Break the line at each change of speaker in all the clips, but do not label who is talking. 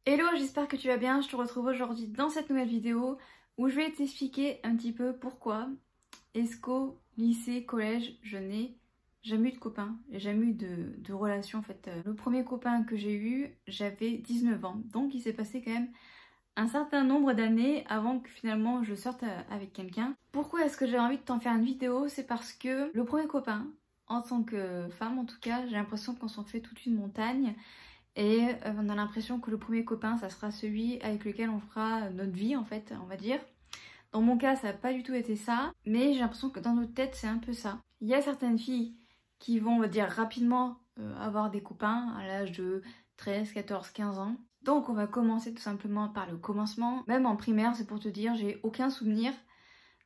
Hello, j'espère que tu vas bien. Je te retrouve aujourd'hui dans cette nouvelle vidéo où je vais t'expliquer un petit peu pourquoi est-ce qu'au lycée, collège, je n'ai jamais eu de copain, j'ai jamais eu de relation en fait. Le premier copain que j'ai eu, j'avais 19 ans, donc il s'est passé quand même un certain nombre d'années avant que finalement je sorte avec quelqu'un. Pourquoi est-ce que j'ai envie de t'en faire une vidéo? C'est parce que le premier copain, en tant que femme en tout cas, j'ai l'impression qu'on s'en fait toute une montagne. Et on a l'impression que le premier copain, ça sera celui avec lequel on fera notre vie en fait, on va dire. Dans mon cas, ça n'a pas du tout été ça, mais j'ai l'impression que dans notre tête, c'est un peu ça. Il y a certaines filles qui vont, on va dire, rapidement avoir des copains à l'âge de 13, 14, 15 ans. Donc on va commencer tout simplement par le commencement. Même en primaire, c'est pour te dire, j'ai aucun souvenir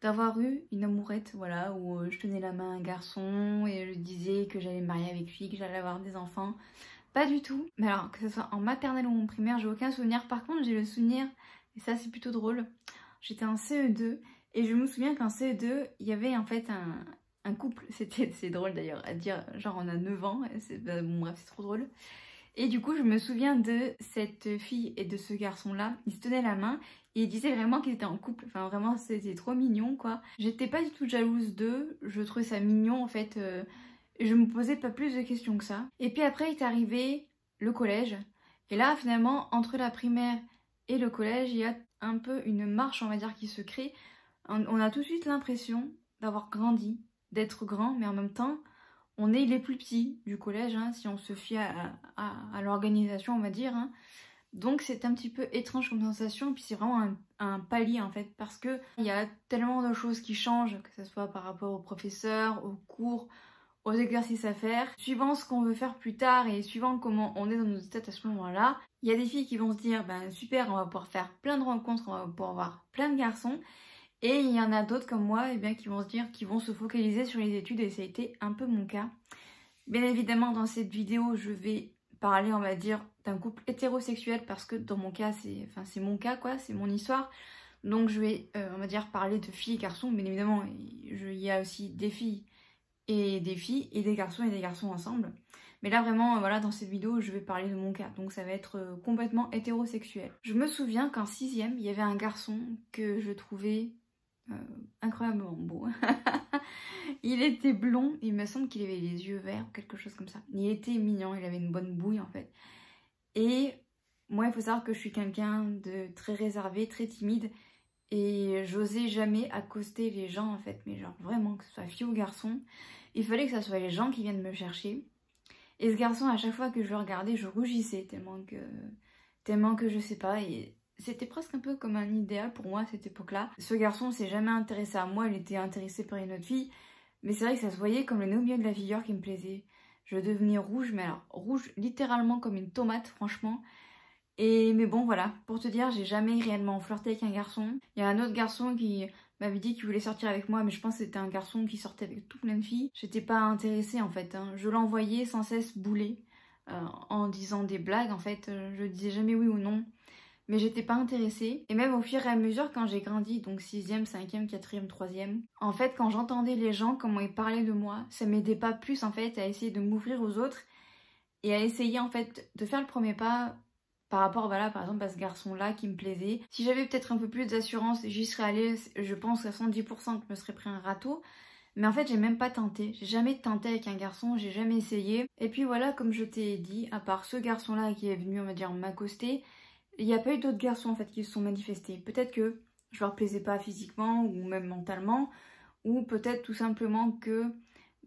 d'avoir eu une amourette, voilà, où je tenais la main à un garçon et je disais que j'allais me marier avec lui, que j'allais avoir des enfants. Pas du tout. Mais alors, que ce soit en maternelle ou en primaire, j'ai aucun souvenir. Par contre, j'ai le souvenir, et ça c'est plutôt drôle, j'étais en CE2 et je me souviens qu'en CE2, il y avait en fait un couple. C'est drôle d'ailleurs à dire, genre on a 9 ans, bon bref, c'est trop drôle. Et du coup, je me souviens de cette fille et de ce garçon-là. Ils se tenaient la main et ils disaient vraiment qu'ils étaient en couple. Enfin, vraiment, c'était trop mignon, quoi. J'étais pas du tout jalouse d'eux. Je trouvais ça mignon, en fait. Je me posais pas plus de questions que ça. Et puis après est arrivé le collège. Et là, finalement, entre la primaire et le collège, il y a un peu une marche, on va dire, qui se crée. On a tout de suite l'impression d'avoir grandi, d'être grand, mais en même temps, on est les plus petits du collège, hein, si on se fie à l'organisation, on va dire. Hein. Donc c'est un petit peu étrange comme sensation, puis c'est vraiment un palier en fait, parce que il y a tellement de choses qui changent, que ce soit par rapport aux professeurs, aux cours, aux exercices à faire, suivant ce qu'on veut faire plus tard et suivant comment on est dans nos têtes à ce moment-là. Il y a des filles qui vont se dire, ben super, on va pouvoir faire plein de rencontres, on va pouvoir voir plein de garçons. Et il y en a d'autres comme moi qui vont se dire, qui vont se focaliser sur les études et ça a été un peu mon cas. Bien évidemment, dans cette vidéo, je vais parler, on va dire, d'un couple hétérosexuel parce que dans mon cas, c'est mon cas quoi, c'est mon histoire. Donc je vais, on va dire, parler de filles et garçons. Bien évidemment, il y a aussi des filles et des garçons ensemble. Mais là vraiment, voilà, dans cette vidéo, je vais parler de mon cas. Donc ça va être complètement hétérosexuel. Je me souviens qu'en 6e, il y avait un garçon que je trouvais incroyablement beau. Il était blond, il me semble qu'il avait les yeux verts ou quelque chose comme ça. Il était mignon, il avait une bonne bouille en fait. Et moi, il faut savoir que je suis quelqu'un de très réservé, très timide. Et j'osais jamais accoster les gens en fait, mais genre vraiment, que ce soit fille ou garçon. Il fallait que ce soit les gens qui viennent me chercher. Et ce garçon, à chaque fois que je le regardais, je rougissais tellement que je sais pas. Et c'était presque un peu comme un idéal pour moi à cette époque-là. Ce garçon s'est jamais intéressé à moi, il était intéressé par une autre fille. Mais c'est vrai que ça se voyait comme le nez au milieu de la figure qui me plaisait. Je devenais rouge, mais alors rouge littéralement comme une tomate, franchement. Mais bon, voilà, pour te dire, j'ai jamais réellement flirté avec un garçon. Il y a un autre garçon qui m'avait dit qu'il voulait sortir avec moi, mais je pense que c'était un garçon qui sortait avec toute plein de filles. J'étais pas intéressée en fait, hein. Je l'envoyais sans cesse bouler en disant des blagues en fait. Je disais jamais oui ou non, mais j'étais pas intéressée. Et même au fur et à mesure, quand j'ai grandi, donc 6e, 5e, 4e, 3e, en fait, quand j'entendais les gens, comment ils parlaient de moi, ça m'aidait pas plus en fait à essayer de m'ouvrir aux autres et à essayer en fait de faire le premier pas par rapport, voilà, par exemple à ce garçon-là qui me plaisait. Si j'avais peut-être un peu plus d'assurance, j'y serais allée, je pense à 110% que je me serais pris un râteau. Mais en fait, j'ai même pas tenté. J'ai jamais tenté avec un garçon, j'ai jamais essayé. Et puis voilà, comme je t'ai dit, à part ce garçon-là qui est venu, on va dire, m'accoster, il n'y a pas eu d'autres garçons en fait qui se sont manifestés. Peut-être que je leur plaisais pas physiquement ou même mentalement, ou peut-être tout simplement que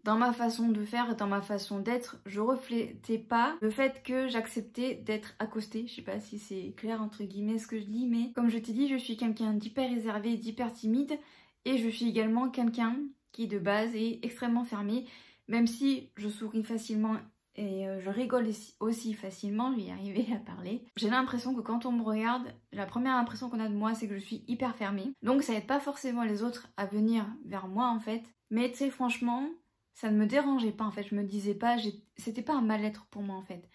dans ma façon de faire et dans ma façon d'être, je reflétais pas le fait que j'acceptais d'être accostée. Je sais pas si c'est clair entre guillemets ce que je dis, mais comme je t'ai dit, je suis quelqu'un d'hyper réservé, d'hyper timide, et je suis également quelqu'un qui de base est extrêmement fermé, même si je souris facilement et je rigole aussi facilement, je vais y arriver à parler. J'ai l'impression que quand on me regarde, la première impression qu'on a de moi, c'est que je suis hyper fermée. Donc ça aide pas forcément les autres à venir vers moi en fait. Mais tu sais, franchement, ça ne me dérangeait pas en fait. Je me disais pas, c'était pas un mal-être pour moi en fait.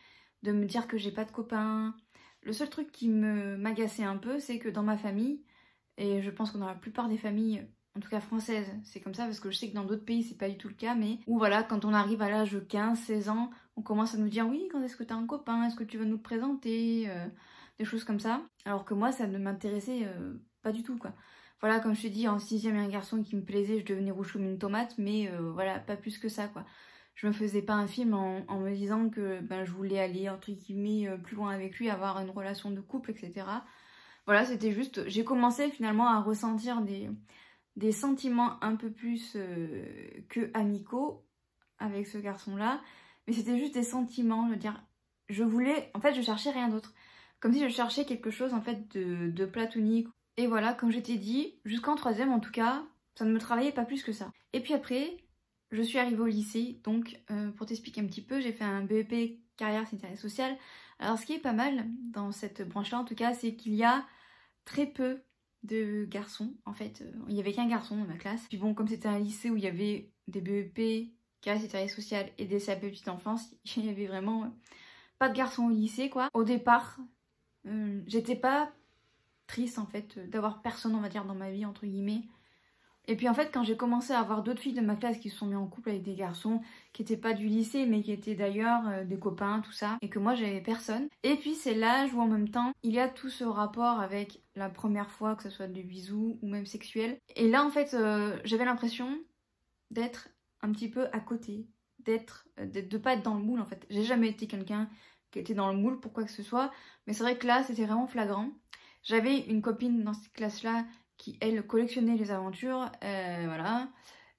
De me dire que j'ai pas de copains. Le seul truc qui m'agaçait un peu, c'est que dans ma famille, et je pense que dans la plupart des familles, en tout cas françaises, c'est comme ça parce que je sais que dans d'autres pays c'est pas du tout le cas, mais où voilà, quand on arrive à l'âge de 15, 16 ans, on commence à nous dire oui, quand est-ce que t'as un copain, est-ce que tu veux nous le présenter, des choses comme ça. Alors que moi, ça ne m'intéressait pas du tout, quoi. Voilà, comme je te dis, en 6ème, il y a un garçon qui me plaisait, je devenais rouge comme une tomate, mais voilà, pas plus que ça, quoi. Je me faisais pas un film en me disant que je voulais aller, entre guillemets, plus loin avec lui, avoir une relation de couple, etc. Voilà, c'était juste... J'ai commencé finalement à ressentir des sentiments un peu plus que amicaux avec ce garçon-là. Mais c'était juste des sentiments, je veux dire... Je voulais... En fait, je cherchais rien d'autre. Comme si je cherchais quelque chose, en fait, de platonique. Et voilà, comme je t'ai dit, jusqu'en 3ème, en tout cas, ça ne me travaillait pas plus que ça. Et puis après... Je suis arrivée au lycée, donc pour t'expliquer un petit peu, j'ai fait un BEP carrière sanitaire et sociale. Alors ce qui est pas mal dans cette branche-là en tout cas, c'est qu'il y a très peu de garçons. En fait, il n'y avait qu'un garçon dans ma classe. Puis bon, comme c'était un lycée où il y avait des BEP carrière sanitaire et sociale et des CAP petite enfance, il y avait vraiment pas de garçons au lycée quoi. Au départ, j'étais pas triste en fait d'avoir personne on va dire dans ma vie entre guillemets. Et puis en fait quand j'ai commencé à avoir d'autres filles de ma classe qui se sont mis en couple avec des garçons qui n'étaient pas du lycée mais qui étaient d'ailleurs des copains tout ça et que moi j'avais personne. Et puis c'est l'âge où en même temps il y a tout ce rapport avec la première fois que ce soit des bisous ou même sexuel. Et là en fait j'avais l'impression d'être un petit peu à côté, de pas être dans le moule en fait. J'ai jamais été quelqu'un qui était dans le moule pour quoi que ce soit mais c'est vrai que là c'était vraiment flagrant. J'avais une copine dans cette classe là qui, elle, collectionnait les aventures, voilà.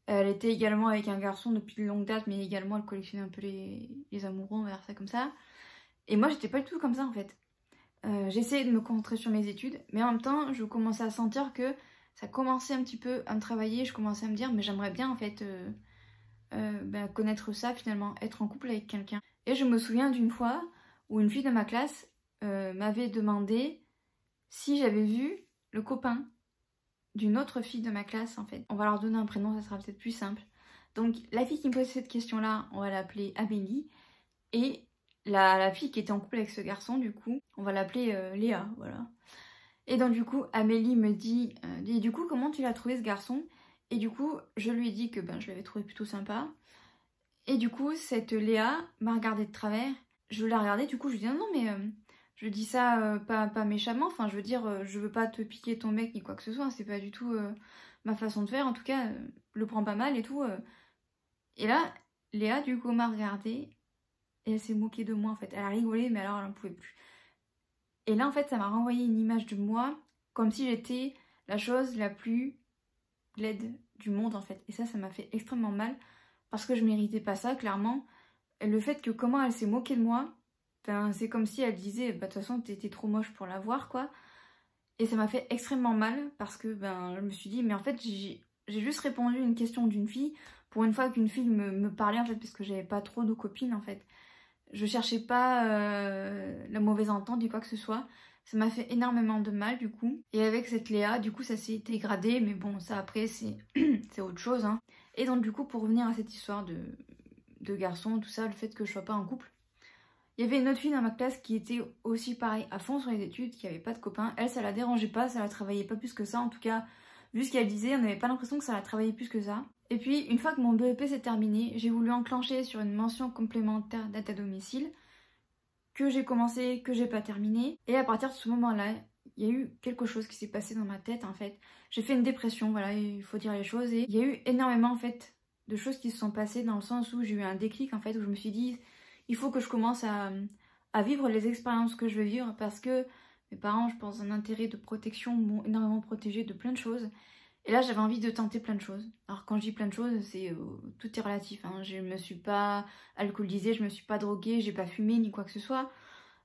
Elle était également avec un garçon depuis de longue date, mais également elle collectionnait un peu les amoureux, on va dire ça comme ça. Et moi, j'étais pas du tout comme ça, en fait. J'essayais de me concentrer sur mes études, mais en même temps, je commençais à sentir que ça commençait un petit peu à me travailler, je commençais à me dire, mais j'aimerais bien, en fait, connaître ça, finalement, être en couple avec quelqu'un. Et je me souviens d'une fois où une fille de ma classe m'avait demandé si j'avais vu le copain d'une autre fille de ma classe en fait. On va leur donner un prénom, ça sera peut-être plus simple. Donc la fille qui me posait cette question-là, on va l'appeler Amélie. Et la fille qui était en couple avec ce garçon, du coup, on va l'appeler Léa, voilà. Et donc du coup, Amélie me dit, du coup, comment tu l'as trouvé ce garçon? Et du coup, je lui ai dit que je l'avais trouvé plutôt sympa. Et du coup, cette Léa m'a regardée de travers. Je l'ai regardée, du coup, je lui ai dit non mais... je dis ça pas méchamment, enfin je veux dire, je veux pas te piquer ton mec ni quoi que ce soit, c'est pas du tout ma façon de faire, en tout cas, le prends pas mal et tout. Et là, Léa du coup m'a regardée et elle s'est moquée de moi en fait, elle a rigolé mais alors elle en pouvait plus. Et là en fait ça m'a renvoyé une image de moi comme si j'étais la chose la plus laide du monde en fait. Et ça m'a fait extrêmement mal parce que je méritais pas ça clairement. Et le fait que comment elle s'est moquée de moi, c'est comme si elle disait, de toute façon, t'étais trop moche pour la voir, quoi. Et ça m'a fait extrêmement mal parce que, je me suis dit, mais en fait, j'ai juste répondu à une question d'une fille pour une fois qu'une fille me parlait, en fait, parce que j'avais pas trop de copines, en fait. Je cherchais pas la mauvaise entente ni quoi que ce soit. Ça m'a fait énormément de mal, du coup. Et avec cette Léa, du coup, ça s'est dégradé, mais bon, ça, après, c'est autre chose, hein. Et donc, du coup, pour revenir à cette histoire de garçon, tout ça, le fait que je sois pas en couple, il y avait une autre fille dans ma classe qui était aussi pareil à fond sur les études, qui avait pas de copain. Elle, ça la dérangeait pas, ça la travaillait pas plus que ça. En tout cas, vu ce qu'elle disait, on n'avait pas l'impression que ça la travaillait plus que ça. Et puis, une fois que mon BEP s'est terminé, j'ai voulu enclencher sur une mention complémentaire d'aide à domicile, que j'ai commencé, que j'ai pas terminé. Et à partir de ce moment-là, il y a eu quelque chose qui s'est passé dans ma tête, en fait. J'ai fait une dépression, voilà, il faut dire les choses. Et il y a eu énormément, en fait, de choses qui se sont passées dans le sens où j'ai eu un déclic, en fait, où je me suis dit... Il faut que je commence à vivre les expériences que je veux vivre parce que mes parents, je pense, un intérêt de protection, m'ont énormément protégée de plein de choses. Et là, j'avais envie de tenter plein de choses. Alors quand je dis plein de choses, c'est tout est relatif, hein. Je me suis pas alcoolisée, je me suis pas droguée, j'ai pas fumé ni quoi que ce soit.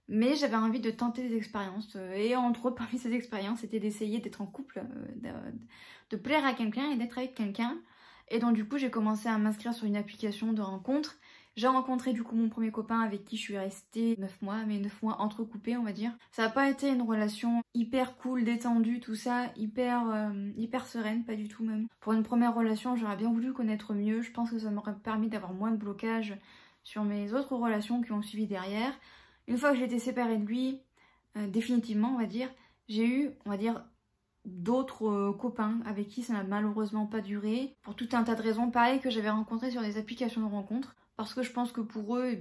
Mais j'avais envie de tenter des expériences. Et entre autres, parmi ces expériences, c'était d'essayer d'être en couple, de plaire à quelqu'un et d'être avec quelqu'un. Et donc du coup, j'ai commencé à m'inscrire sur une application de rencontre. J'ai rencontré du coup mon premier copain avec qui je suis restée 9 mois, mais 9 mois entrecoupés on va dire. Ça n'a pas été une relation hyper cool, détendue, tout ça, hyper sereine, pas du tout même. Pour une première relation, j'aurais bien voulu connaître mieux, je pense que ça m'aurait permis d'avoir moins de blocage sur mes autres relations qui ont suivi derrière. Une fois que j'ai été séparée de lui, définitivement on va dire, j'ai eu, on va dire, d'autres copains avec qui ça n'a malheureusement pas duré. Pour tout un tas de raisons, pareil que j'avais rencontré sur des applications de rencontres. Parce que je pense que pour eux,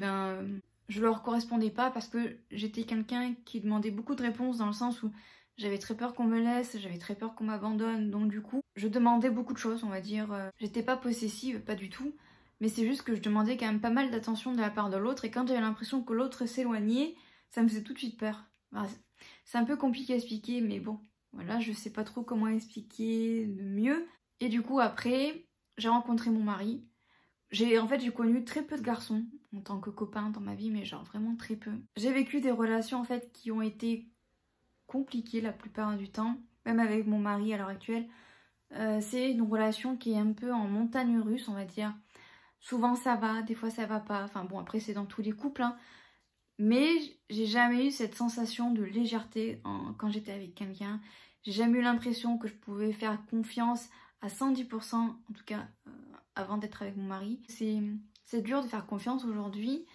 je leur correspondais pas parce que j'étais quelqu'un qui demandait beaucoup de réponses dans le sens où j'avais très peur qu'on me laisse, j'avais très peur qu'on m'abandonne, donc du coup, je demandais beaucoup de choses, on va dire. J'étais pas possessive, pas du tout, mais c'est juste que je demandais quand même pas mal d'attention de la part de l'autre, et quand j'avais l'impression que l'autre s'éloignait, ça me faisait tout de suite peur. Enfin, c'est un peu compliqué à expliquer, mais bon, voilà, je sais pas trop comment expliquer de mieux. Et du coup, après, j'ai rencontré mon mari. En fait, j'ai connu très peu de garçons en tant que copain dans ma vie, mais genre vraiment très peu. J'ai vécu des relations en fait qui ont été compliquées la plupart du temps, même avec mon mari à l'heure actuelle. C'est une relation qui est un peu en montagne russe, on va dire. Souvent ça va, des fois ça va pas. Enfin bon, après c'est dans tous les couples, hein. Mais j'ai jamais eu cette sensation de légèreté quand j'étais avec quelqu'un. J'ai jamais eu l'impression que je pouvais faire confiance à 110%, en tout cas avant d'être avec mon mari. C'est dur de faire confiance aujourd'hui.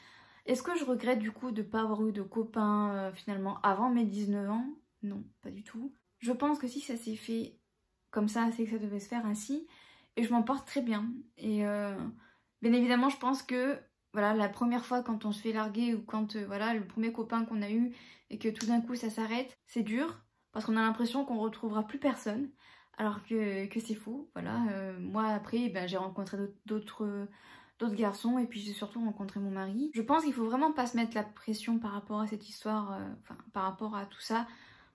Est-ce que je regrette du coup de ne pas avoir eu de copain finalement avant mes 19 ans? Non, pas du tout. Je pense que si ça s'est fait comme ça, c'est que ça devait se faire ainsi. Et je m'en porte très bien. Et bien évidemment, je pense que voilà, la première fois quand on se fait larguer ou quand voilà, le premier copain qu'on a eu et que tout d'un coup ça s'arrête, c'est dur parce qu'on a l'impression qu'on retrouvera plus personne alors que c'est faux. Voilà, moi après ben, j'ai rencontré d'autres garçons et puis j'ai surtout rencontré mon mari. Je pense qu'il faut vraiment pas se mettre la pression par rapport à cette histoire, enfin par rapport à tout ça,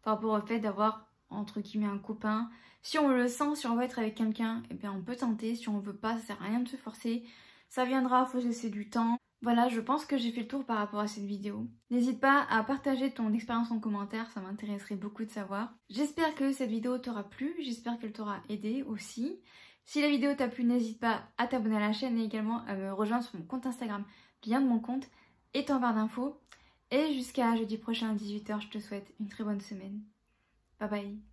par rapport au fait d'avoir entre guillemets un copain. Si on le sent, si on veut être avec quelqu'un, eh bien on peut tenter. Si on veut pas, ça sert à rien de se forcer. Ça viendra, faut se laisser du temps. Voilà, je pense que j'ai fait le tour par rapport à cette vidéo. N'hésite pas à partager ton expérience en commentaire, ça m'intéresserait beaucoup de savoir. J'espère que cette vidéo t'aura plu, j'espère qu'elle t'aura aidé aussi. Si la vidéo t'a plu, n'hésite pas à t'abonner à la chaîne et également à me rejoindre sur mon compte Instagram, lien de mon compte est en barre d'infos. Et jusqu'à jeudi prochain à 18 h, je te souhaite une très bonne semaine. Bye bye.